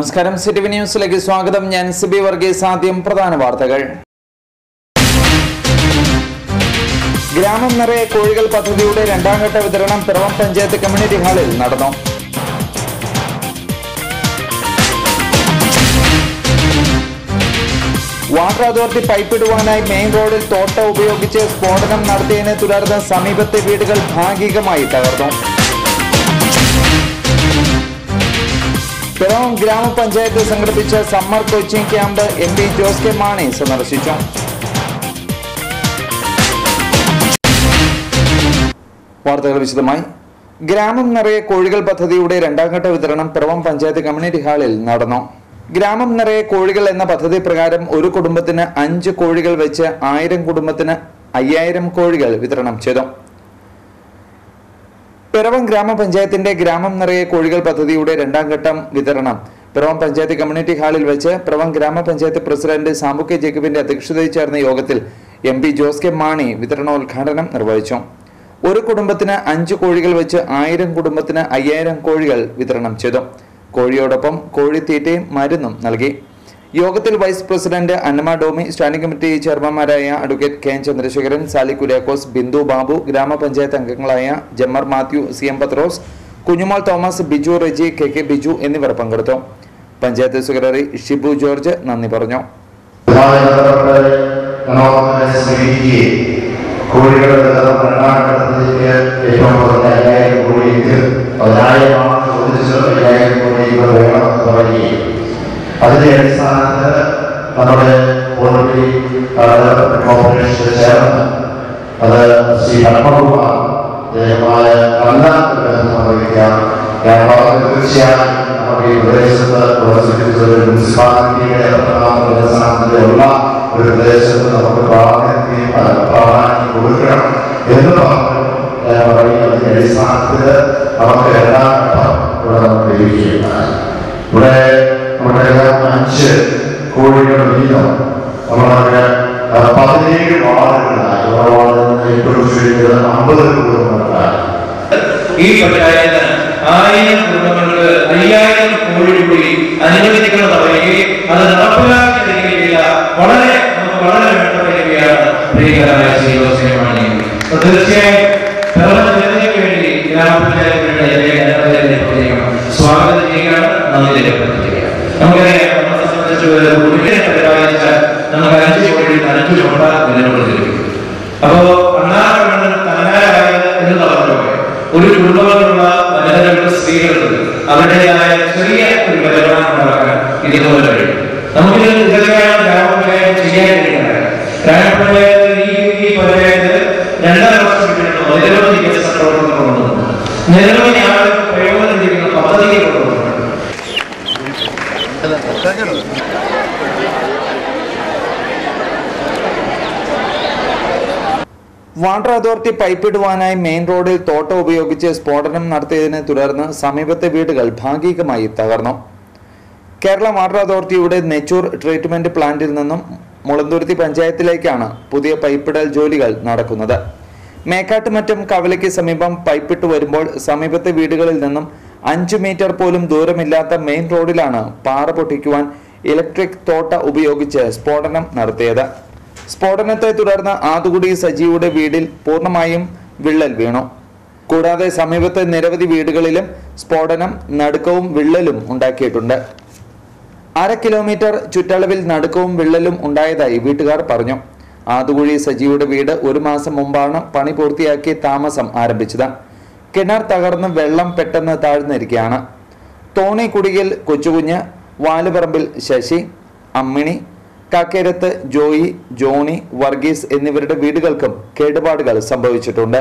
നമസ്കാരം സിറ്റിവി ന്യൂസിലേക്ക് സ്വാഗതം. ഞാൻ സിബി വർഗീസ്. ആദ്യം പ്രധാന വാർത്തകൾ. ഗ്രാമം നിറയെ കോഴികൾ പദ്ധതിയുടെ രണ്ടാം ഘട്ട വിതരണം പിറവം പഞ്ചായത്ത് കമ്മ്യൂണിറ്റി ഹാളിൽ നടന്നു. വാട്ടർ അതോറിറ്റി പൈപ്പിടുവാനായി മെയിൻ റോഡിൽ തോട്ട ഉപയോഗിച്ച് സ്ഫോടനം നടത്തിയതിനെ തുടർന്ന് സമീപത്തെ വീടുകൾ ഭാഗികമായി തകർന്നു. പിറവം ഗ്രാമപഞ്ചായത്ത് സംഘടിപ്പിച്ച summer coaching camp MP Jose K Mani സന്ദർശിച്ചു. വാർത്തകൾ വിശദമായി. ഗ്രാമം നിറയെ കോഴികൾ പദ്ധതിയുടെ രണ്ടാം ഘട്ട വിതരണം പിറവം പഞ്ചായത്ത് കമ്മ്യൂണിറ്റി ഹാളിൽ നടന്നു. ഗ്രാമം നിറയെ കോഴികൾ എന്ന പദ്ധതി പ്രകാരം ഒരു കുടുംബത്തിന് 5 കോഴികൾ വെച്ച് 1000 കുടുംബത്തിന് 5000 കോഴികൾ വിതരണം ചെയ്തു. പിറവം ഗ്രാമപഞ്ചായത്തിന്റെ ഗ്രാമം നിറയെ കോഴികൾ പദ്ധതിയുടെ രണ്ടാം ഘട്ടം വിതരണം പിറവം പഞ്ചായത്ത് കമ്മ്യൂണിറ്റി ഹാളിൽ വെച്ച് പിറവം ഗ്രാമപഞ്ചായത്ത് പ്രസിഡന്റ് സാബു കെ ജേക്കബിന്റെ അധ്യക്ഷതയിൽ ചേർന്ന യോഗത്തിൽ MP ജോസ് കെ മാണി വിതരണോദ്ഘാടനം നിർവഹിച്ചു. ഒരു കുടുംബത്തിന് 5 കോഴികൾ വെച്ച് 1000 കുടുംബത്തിന് 5000 കോഴികൾ വിതരണം ചെയ്തു. കോഴിയോടൊപ്പം കോഴിത്തീറ്റയും മരുന്നും നൽകി. യോഗത്തിൽ vice president Annamma Domi, standing committee ചെയർമാൻമാരായ അഡ്വക്കേറ്റ് കെ ചന്ദ്രശേഖരൻ, സാലി കുര്യാക്കോസ്, ബിന്ദു ബാബു, ഗ്രാമപഞ്ചായത്ത് അംഗങ്ങളായ ജമ്മർ മാത്യു, CM പത്രോസ്, കുഞ്ഞുമാൾ തോമസ്, ബിജു റെജി, KK ബിജു എന്നിവർ പങ്കെടുത്തു. പഞ്ചായത്ത് സെക്രട്ടറി ഷിബു ജോർജ് നന്ദി പറഞ്ഞു. അതിന്റെ അടിസ്ഥാനത്തിൽ നമ്മുടെ പോളിറ്റി കോർപ്പറേഷൻ ചേർന്ന് അത് ശ്രീ പത്മകുമാർ നല്ല നിർവഹിക്കാം. തീർച്ചയായും നമ്മുടെ ഈ പ്രദേശത്ത് മുനിസിപ്പാലിറ്റിയുടെ അടിസ്ഥാനത്തിലുള്ള ഒരു പ്രദേശത്ത് നമുക്ക് പ്രാധാന്യം കൊടുക്കണം എന്ന് പറയുന്നതിന്റെ അടിസ്ഥാനത്തിൽ നമുക്ക് എല്ലാ ഘട്ടം ഇവിടെ നമുക്ക് ലഭിക്കുകയുണ്ടായി. ഇവിടെ നമ്മുടെ 5 കോഴികൾ വീതം നമ്മളവിടെ 17 വാർഡുകളായി ഏറ്റവും 50 കുടുംബങ്ങളായി ഈ പഞ്ചായത്ത് 1000 കുടുംബങ്ങൾക്ക് 5000 കോഴി കൂടി അനുവദിക്കണം പറയുകയും അത് നടപ്പിലാക്കിയ വളരെ വേണ്ടപ്പെടുകയാണ് പ്രിയകരമായ ശ്രീ ജോസ് കെ മാണി. തീർച്ചയായും ജനതയ്ക്ക് വേണ്ടി ഗ്രാമപഞ്ചായത്തിന് സ്വാഗതം ചെയ്യുകയാണ്, നന്ദി രേഖപ്പെടുത്തുകയാണ്. നമുക്കറിയാം, നമ്മളെ സംബന്ധിച്ച് പരിപാലിച്ചാൽ നമുക്ക് 5 കോഴി 5 മുട്ട വിലപ്പെടുത്തിയിരിക്കും. അപ്പോ അണ്ണാറ തനാരായത് എന്ന് പറഞ്ഞുകൊണ്ട് ഒരു കുടുംബത്തിലുള്ള വനിതകളുടെ സ്ത്രീകൾക്ക് അവരുടേതായ ചെറിയ ഒരു വരുമാനം ഉണ്ടാക്കാൻ ഇതുപോലെ കഴിയും. നമുക്ക് ഇതൊക്കെയാണ് ഗ്രാമപഞ്ചായത്ത് ചെയ്യാൻ കഴിയുന്നത്. ഗ്രാമപഞ്ചായത്ത് ഈ പഞ്ചായത്ത് 2.5 വർഷം കിട്ടുന്നു. നിരവധി വികസന പ്രവർത്തനങ്ങൾ കൊണ്ടുവന്നു. നിരവധി ആളുകൾക്ക് പ്രയോജനം ലഭിക്കുന്ന പദ്ധതികൾ കൊണ്ടുവന്നു. വാട്ടർ അതോറിറ്റി പൈപ്പിടുവാനായി മെയിൻ റോഡിൽ തോട്ട ഉപയോഗിച്ച് സ്ഫോടനം നടത്തിയതിനെ തുടർന്ന് സമീപത്തെ വീടുകൾ ഭാഗികമായി തകർന്നു. കേരള വാട്ടർ അതോറിറ്റിയുടെ നെച്ചൂർ ട്രീറ്റ്മെന്റ് പ്ലാന്റിൽ നിന്നും മുളന്തുരുത്തി പഞ്ചായത്തിലേക്കാണ് പുതിയ പൈപ്പിടൽ ജോലികൾ നടക്കുന്നത്. മേക്കാട്ടുമറ്റം കവലയ്ക്ക് സമീപം പൈപ്പിട്ട് വരുമ്പോൾ സമീപത്തെ വീടുകളിൽ നിന്നും 5 മീറ്റർ പോലും ദൂരമില്ലാത്ത മെയിൻ റോഡിലാണ് പാറ പൊട്ടിക്കുവാൻ ഇലക്ട്രിക് തോട്ട ഉപയോഗിച്ച് സ്ഫോടനം നടത്തിയത്. സ്ഫോടനത്തെ തുടർന്ന് ആതുകുടി സജിയുടെ വീടിൽ പൂർണ്ണമായും വിള്ളൽ വീണു. കൂടാതെ സമീപത്തെ നിരവധി വീടുകളിലും സ്ഫോടനം നടുക്കവും വിള്ളലും ഉണ്ടാക്കിയിട്ടുണ്ട്. 1/2 കിലോമീറ്റർ ചുറ്റളവിൽ നടുക്കവും വിള്ളലും ഉണ്ടായതായി വീട്ടുകാർ പറഞ്ഞു. ആതുകുഴി സജിയുടെ വീട് 1 മാസം മുമ്പാണ് പണി പൂർത്തിയാക്കി താമസം ആരംഭിച്ചത്. കിണർ തകർന്ന് വെള്ളം പെട്ടെന്ന് താഴ്ന്നിരിക്കുകയാണ്. തോണിക്കുടിയിൽ കൊച്ചുകുഞ്ഞ്, വാലുപറമ്പിൽ ശശി, അമ്മിണി, കാക്കേരത്ത് ജോയി, ജോണി, വർഗീസ് എന്നിവരുടെ വീടുകൾക്കും കേടുപാടുകൾ സംഭവിച്ചിട്ടുണ്ട്.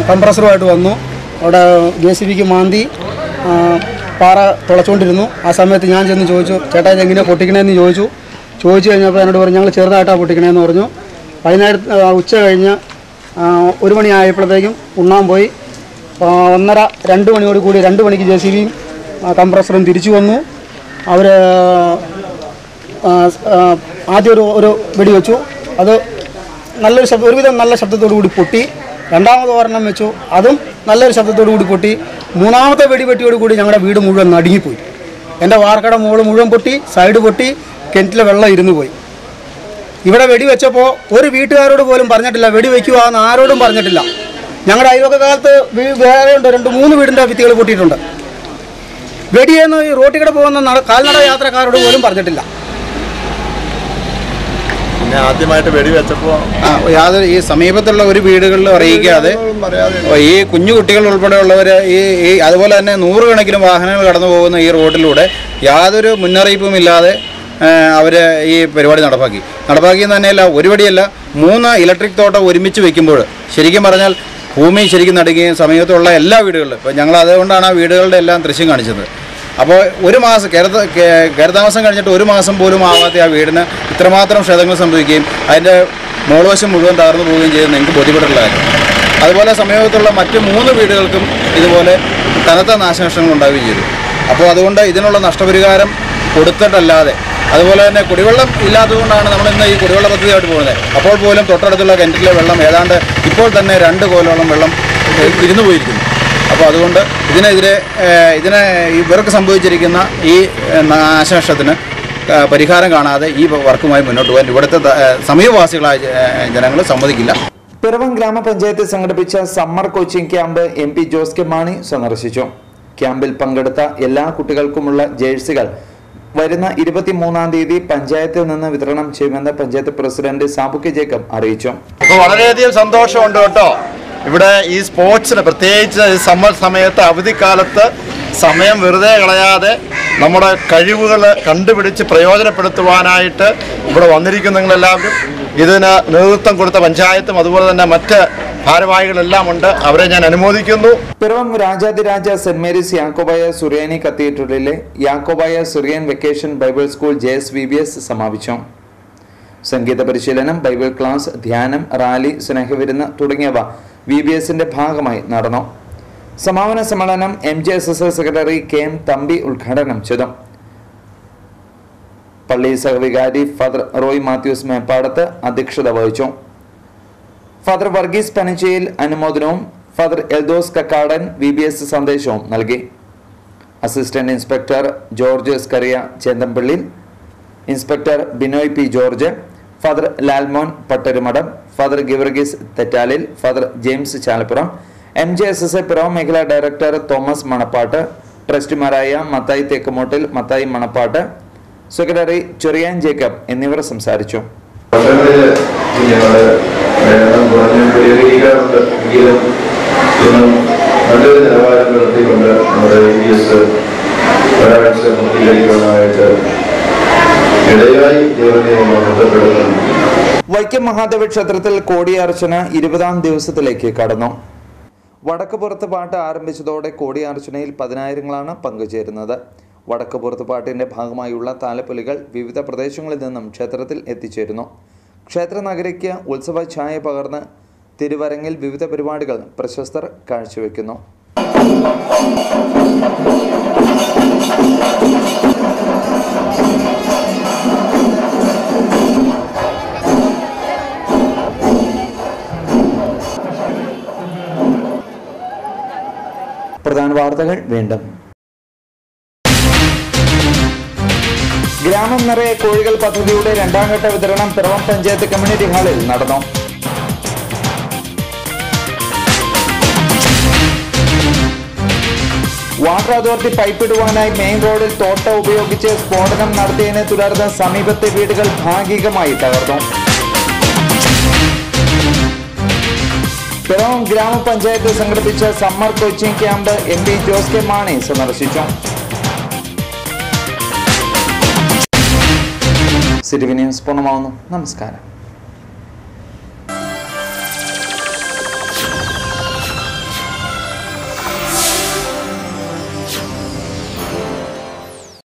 കംപ്രസറുമായിട്ട് വന്നു. അവിടെ JCBക്ക് മാന്തി പാറ തുളച്ചുകൊണ്ടിരുന്നു. ആ സമയത്ത് ഞാൻ ചെന്ന് ചോദിച്ചു, ചേട്ടാ ഇതെങ്ങനെയാണ് പൊട്ടിക്കണേന്ന് ചോദിച്ചു കഴിഞ്ഞപ്പോൾ എന്നോട് പറഞ്ഞു, ഞങ്ങൾ ചെറുതായിട്ടാണ് പൊട്ടിക്കണേന്ന് പറഞ്ഞു. വൈകുന്നേരം ഉച്ച കഴിഞ്ഞ് 1 മണി ആയപ്പോഴത്തേക്കും ഉണ്ണാൻ പോയി. 1:30-2 മണിയോട് കൂടി 2 മണിക്ക് JCBയും കംപ്രസറും തിരിച്ചു വന്നു. അവർ ആദ്യം ഒരു വെടി വെച്ചു. അത് ഒരുവിധം നല്ല ശബ്ദത്തോടു കൂടി പൊട്ടി. രണ്ടാമത് ഒരെണ്ണം വെച്ചു, അതും നല്ലൊരു ശബ്ദത്തോടു കൂടി പൊട്ടി. മൂന്നാമത്തെ വെടിവെട്ടിയോട് കൂടി ഞങ്ങളുടെ വീട് മുഴുവൻ നടുങ്ങിപ്പോയി. എൻ്റെ വാർക്കട മുകളിൽ മുഴുവൻ പൊട്ടി, സൈഡ് പൊട്ടി, കിണറ്റിലെ വെള്ളം ഇരുന്ന് പോയി. ഇവിടെ വെടിവെച്ചപ്പോൾ ഒരു വീട്ടുകാരോട് പോലും പറഞ്ഞിട്ടില്ല, വെടിവെക്കുക എന്ന് ആരോടും പറഞ്ഞിട്ടില്ല. ഞങ്ങളുടെ അയൽവക്ക കാലത്ത് വേറെ ഉണ്ട്, 2-3 വീടിൻ്റെ ഭിത്തികൾ പൊട്ടിയിട്ടുണ്ട്. വെടിയെന്ന് ഈ റോട്ടിൽ കൂടെ പോകുന്ന കാൽനട യാത്രക്കാരോട് പോലും പറഞ്ഞിട്ടില്ല. ആദ്യമായിട്ട് വെടിവെച്ചപ്പോൾ യാതൊരു ഈ സമീപത്തുള്ള ഒരു വീടുകളിലും അറിയിക്കാതെ ഈ കുഞ്ഞു കുട്ടികൾ ഉൾപ്പെടെയുള്ളവർ ഈ അതുപോലെ തന്നെ 100 കണക്കിന് വാഹനങ്ങൾ കടന്നു പോകുന്ന ഈ റോഡിലൂടെ യാതൊരു മുന്നറിയിപ്പുമില്ലാതെ അവർ ഈ പരിപാടി നടപ്പാക്കിയെന്ന് തന്നെയല്ല, ഒരു വടിയല്ല 3 ഇലക്ട്രിക് തോട്ടം ഒരുമിച്ച് വയ്ക്കുമ്പോൾ ശരിക്കും പറഞ്ഞാൽ ഭൂമി ശരിക്കും നടുകയും സമീപത്തുള്ള എല്ലാ വീടുകളിലും ഇപ്പോൾ ഞങ്ങൾ അതുകൊണ്ടാണ് ആ വീടുകളുടെ എല്ലാം ദൃശ്യം കാണിച്ചത്. അപ്പോൾ ഒരു മാസം കയറതാമസം കഴിഞ്ഞിട്ട് 1 മാസം പോലും ആവാത്ത ആ വീടിന് ഇത്രമാത്രം ക്ഷതങ്ങൾ സംഭവിക്കുകയും അതിൻ്റെ മോൾവശം മുഴുവൻ തകർന്നു പോവുകയും ചെയ്തെന്ന് എനിക്ക് ബോധ്യപ്പെട്ടിട്ടുള്ള കാര്യം. അതുപോലെ സമീപത്തുള്ള മറ്റ് 3 വീടുകൾക്കും ഇതുപോലെ കനത്ത നാശനഷ്ടങ്ങൾ ഉണ്ടാവുകയും ചെയ്തു. അപ്പോൾ അതുകൊണ്ട് ഇതിനുള്ള നഷ്ടപരിഹാരം കൊടുത്തിട്ടല്ലാതെ, അതുപോലെ തന്നെ കുടിവെള്ളം ഇല്ലാത്തതുകൊണ്ടാണ് നമ്മളിന്ന് ഈ കുടിവെള്ള പദ്ധതിയായിട്ട് പോകുന്നത്. അപ്പോൾ പോലും തൊട്ടടുത്തുള്ള കിണറ്റിലെ വെള്ളം ഏതാണ്ട് ഇപ്പോൾ തന്നെ 2 കോലോളം വെള്ളം ഇരുന്നു പോയിരിക്കുന്നു. അപ്പോൾ അതുകൊണ്ട് ഇതിനെതിരെ ഇവർക്ക് സംഭവിച്ചിരിക്കുന്ന ഈ നാശനഷ്ടത്തിന് പരിഹാരം കാണാതെ ഈ വർക്കുമായി മുന്നോട്ട് പോകാൻ ഇവിടുത്തെ സമീപവാസികളായ ജനങ്ങൾ സമ്മതിക്കില്ല. പിറവം ഗ്രാമപഞ്ചായത്ത് സംഘടിപ്പിച്ച summer coaching camp MP Jose K Mani സന്ദർശിച്ചു. ക്യാമ്പിൽ പങ്കെടുത്ത എല്ലാ കുട്ടികൾക്കുമുള്ള ജേഴ്സികൾ വരുന്ന 23-ാം തീയതി പഞ്ചായത്തിൽ നിന്ന് വിതരണം ചെയ്യുമെന്ന് panchayat president Sabu K Jacob അറിയിച്ചു. അപ്പോൾ വളരെയധികം സന്തോഷമുണ്ട് കേട്ടോ. ഇവിടെ ഈ സ്പോർട്സിന് പ്രത്യേകിച്ച് സമ്മർ സമയത്ത് അവധിക്കാലത്ത് സമയം വെറുതെ കളയാതെ നമ്മുടെ കഴിവുകൾ കണ്ടുപിടിച്ച് പ്രയോജനപ്പെടുത്തുവാനായിട്ട് ഇവിടെ വന്നിരിക്കുന്ന നിങ്ങളെല്ലാവരും, ഇതിന് നേതൃത്വം കൊടുത്ത പഞ്ചായത്തും അതുപോലെ തന്നെ മറ്റ് ഭാരവാഹികളെല്ലാം ഉണ്ട്. അവരെ ഞാൻ അനുമോദിക്കുന്നു. പിറവം രാജാതിരാജ സെന്റ് മേരീസ് യാക്കോബായ സുറിയാനി കത്തീഡ്രലിലെ Yakobaya Suriyan vacation Bible school JSVBS സമാപിച്ചു. സംഗീത പരിശീലനം, ബൈബിൾ ക്ലാസ്, ധ്യാനം, റാലി, സ്നേഹവിരുന്ന് തുടങ്ങിയവ VBSന്റെ ഭാഗമായി നടന്നു. സമാപന സമ്മേളനം MJSS സെക്രട്ടറി KM തമ്പി ഉദ്ഘാടനം ചെയ്തു. പള്ളി സഹവികാരി ഫാദർ റോയ് മാത്യൂസ് മേപ്പാടത്ത് അധ്യക്ഷത വഹിച്ചു. ഫാദർ വർഗീസ് പനച്ചയിൽ അനുമോദനവും ഫാദർ എൽദോസ് കക്കാടൻ VBS സന്ദേശവും നൽകി. Assistant inspector George Scaria Chenthampally, inspector Binoy P. George, father Lalmon Pattarumadam, father Geevarghese Thettalil, father James Chalappuram, MJSS Piravam മേഖലാ ഡയറക്ടർ തോമസ് മണപ്പാട്ട്, ട്രസ്റ്റിമാരായ മത്തായി തേക്കുമോട്ടിൽ, മത്തായി മണപ്പാട്ട്, സെക്രട്ടറി ചെറിയാൻ ജേക്കബ് എന്നിവർ സംസാരിച്ചു. നല്ലൊരു നിലവാരം നിർത്തിക്കൊണ്ട് നമ്മുടെ VBS ഒരാഴ്ച പൂർത്തീകരിക്കാനായിട്ട് ഇടയായി ദൈവത്തെ ബന്ധപ്പെടുന്നു. വൈക്കം മഹാദേവ ക്ഷേത്രത്തിൽ കോടിയാർച്ചന 20-ാം ദിവസത്തിലേക്ക് കടന്നു. വടക്കുപുറത്ത് പാട്ട് ആരംഭിച്ചതോടെ കോടിയാർച്ചനയിൽ 10,000-ങ്ങളാണ് പങ്കുചേരുന്നത്. വടക്കുപുറത്ത് പാട്ടിന്റെ ഭാഗമായുള്ള താലപ്പൊലികൾ വിവിധ പ്രദേശങ്ങളിൽ നിന്നും ക്ഷേത്രത്തിൽ എത്തിച്ചേരുന്നു. ക്ഷേത്ര നഗരിക്ക് ഉത്സവ ഛായ പകർന്ന് തിരുവരങ്ങിൽ വിവിധ പരിപാടികൾ പ്രശസ്തർ കാഴ്ചവെക്കുന്നു. പ്രധാന വാർത്തകൾ വീണ്ടും. ഗ്രാമം നിറയെ കോഴികൾ പദ്ധതിയുടെ 2ാം ഘട്ട വിതരണം പിറവം പഞ്ചായത്ത് കമ്മ്യൂണിറ്റി ഹാളിൽ നടന്നു. വാട്ടർ അതോറിറ്റി പൈപ്പിടുവാനായി മെയിൻ റോഡിൽ തോട്ട ഉപയോഗിച്ച് സ്ഫോടനം നടത്തിയതിനെ തുടർന്ന് സമീപത്തെ വീടുകൾ ഭാഗികമായി തകർന്നു. പിറവം ഗ്രാമപഞ്ചായത്ത് സംഘടിപ്പിച്ച summer coaching camp MP Jose K Mani സന്ദർശിച്ചു. സിറ്റി ന്യൂസ് പൂർണ്ണമാവുന്നു. നമസ്കാരം.